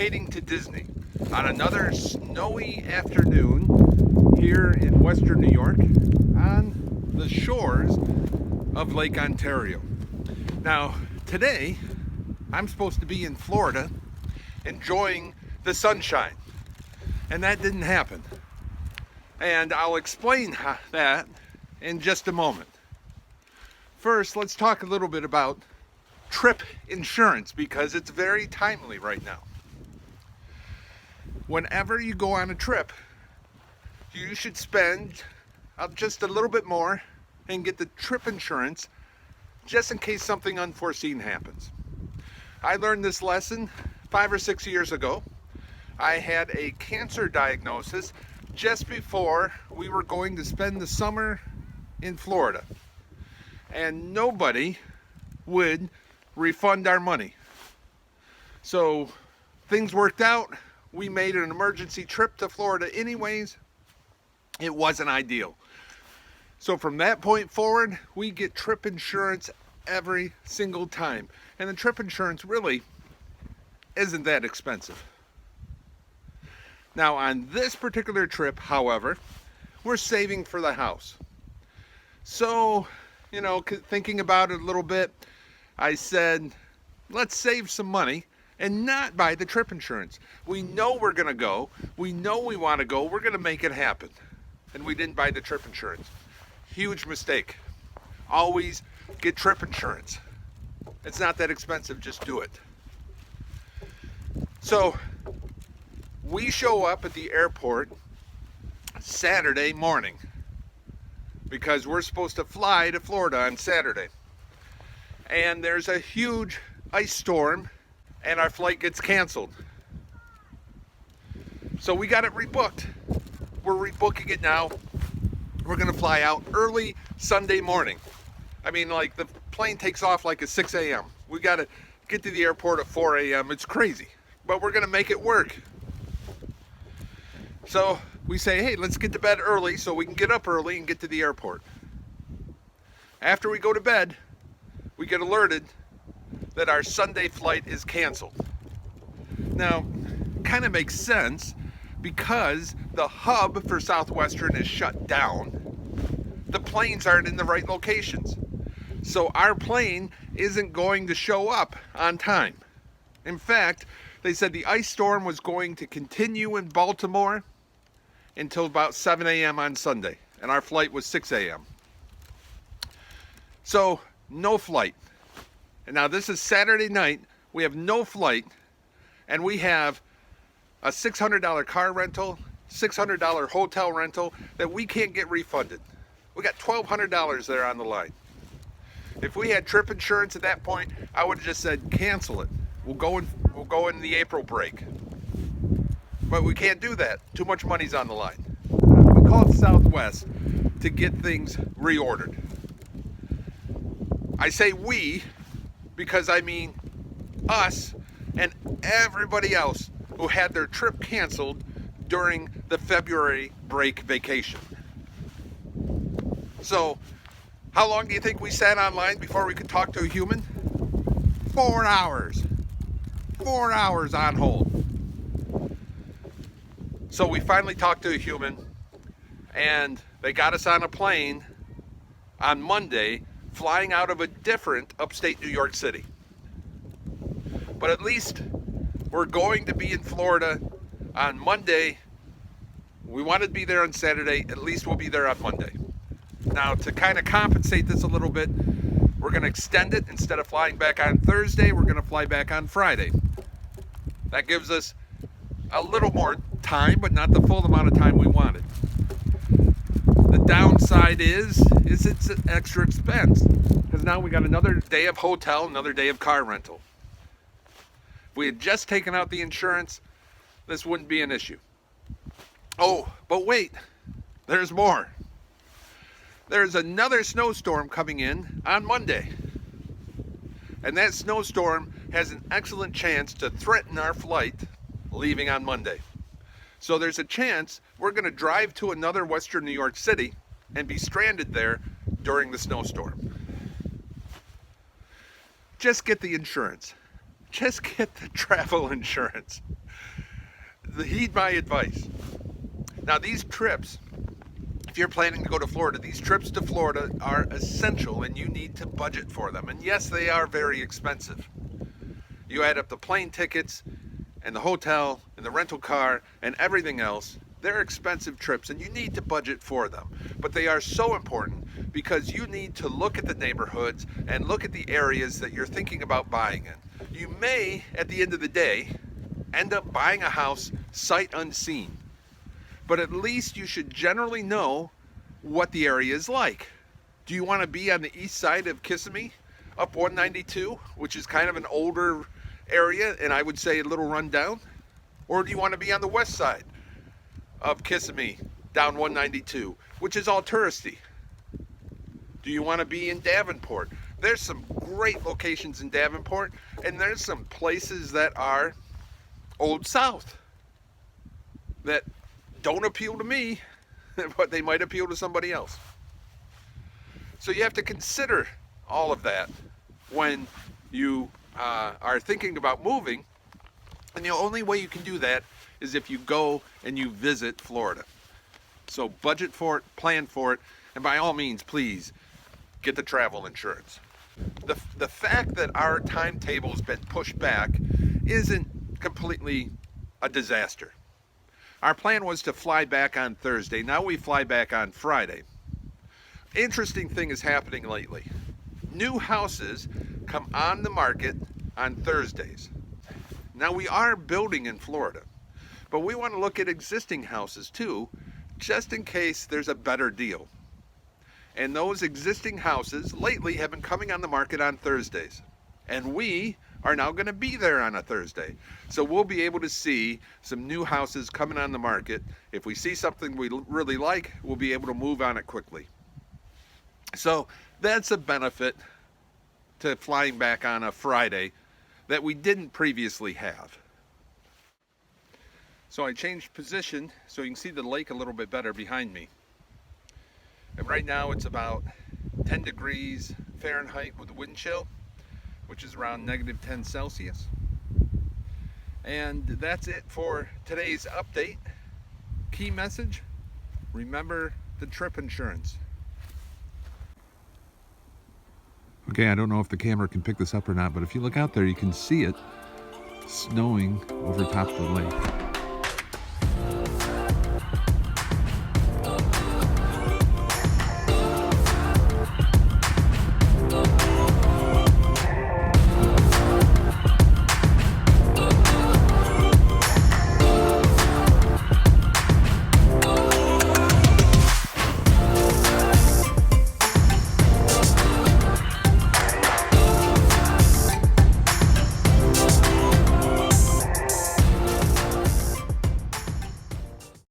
heading to Disney on another snowy afternoon here in Western New York on the shores of Lake Ontario. Now, today I'm supposed to be in Florida enjoying the sunshine, and that didn't happen. And I'll explain that in just a moment. First, let's talk a little bit about trip insurance because it's very timely right now. Whenever you go on a trip, you should spend just a little bit more and get the trip insurance just in case something unforeseen happens. I learned this lesson 5 or 6 years ago. I had a cancer diagnosis just before we were going to spend the summer in Florida, and nobody would refund our money. So things worked out. We made an emergency trip to Florida anyways. It wasn't ideal. So from that point forward, we get trip insurance every single time. And the trip insurance really isn't that expensive. Now on this particular trip, however, we're saving for the house. So, thinking about it a little bit, I said, let's save some money and not buy the trip insurance. We know we're going to go. We know we want to go. We're going to make it happen. And we didn't buy the trip insurance. Huge mistake. Always get trip insurance. It's not that expensive. Just do it. So we show up at the airport Saturday morning because we're supposed to fly to Florida on Saturday. And there's a huge ice storm and our flight gets canceled. So we got it rebooked. We're rebooking it now. We're gonna fly out early Sunday morning. The plane takes off like at 6 a.m. We gotta get to the airport at 4 a.m. It's crazy, but we're gonna make it work. So we say, hey, let's get to bed early so we can get up early and get to the airport. After we go to bed, we get alerted that our Sunday flight is canceled. Now, kind of makes sense because the hub for Southwestern is shut down. The planes aren't in the right locations. So our plane isn't going to show up on time. In fact, they said the ice storm was going to continue in Baltimore until about 7 a.m. on Sunday, and our flight was 6 a.m. So, no flight. And now this is Saturday night. We have no flight, and we have a $600 car rental, $600 hotel rental that we can't get refunded. We got $1,200 there on the line. If we had trip insurance at that point, I would have just said cancel it. We'll go in the April break. But we can't do that. Too much money's on the line. We called Southwest to get things reordered. I say we because I mean us and everybody else who had their trip canceled during the February break vacation. So, how long do you think we sat online before we could talk to a human? 4 hours. 4 hours on hold. So we finally talked to a human, and they got us on a plane on Monday, flying out of a different upstate New York city. But at least we're going to be in Florida on Monday. We wanted to be there on Saturday. At least we'll be there on Monday. Now, to kind of compensate this a little bit, we're going to extend it. Instead of flying back on Thursday, we're going to fly back on Friday. That gives us a little more time, but not the full amount of time we wanted. The downside is it's an extra expense because now we got another day of hotel, another day of car rental. If we had just taken out the insurance, this wouldn't be an issue. Oh, but wait, there's more. There's another snowstorm coming in on Monday. And that snowstorm has an excellent chance to threaten our flight leaving on Monday. So there's a chance we're going to drive to another Western New York city and be stranded there during the snowstorm. Just get the insurance. Just get the travel insurance. heed my advice. Now these trips, if you're planning to go to Florida, these trips to Florida are essential and you need to budget for them. And yes, they are very expensive. You add up the plane tickets and the hotel and the rental car and everything else. They're expensive trips and you need to budget for them. But they are so important because you need to look at the neighborhoods and look at the areas that you're thinking about buying in. You may, at the end of the day, end up buying a house sight unseen. But at least you should generally know what the area is like. Do you want to be on the east side of Kissimmee, up 192, which is kind of an older area and I would say a little run down? Or do you want to be on the west side of Kissimmee, down 192, which is all touristy? Do you want to be in Davenport? There's some great locations in Davenport, and there's some places that are Old South that don't appeal to me, but they might appeal to somebody else. So you have to consider all of that when you are thinking about moving, and the only way you can do that is if you go and you visit Florida. So budget for it, plan for it, and by all means, please get the travel insurance. The fact that our timetable has been pushed back isn't completely a disaster. Our plan was to fly back on Thursday. Now we fly back on Friday. Interesting thing is happening lately. New houses come on the market on Thursdays. Now we are building in Florida, but we want to look at existing houses too, just in case there's a better deal. And those existing houses lately have been coming on the market on Thursdays. And we are now going to be there on a Thursday. So we'll be able to see some new houses coming on the market. If we see something we really like, we'll be able to move on it quickly. So that's a benefit to flying back on a Friday that we didn't previously have. So I changed position so you can see the lake a little bit better behind me. And right now it's about 10 degrees Fahrenheit with wind chill, which is around -10 Celsius. And that's it for today's update. Key message, remember the trip insurance. Okay, I don't know if the camera can pick this up or not, but if you look out there, you can see it snowing over top of the lake.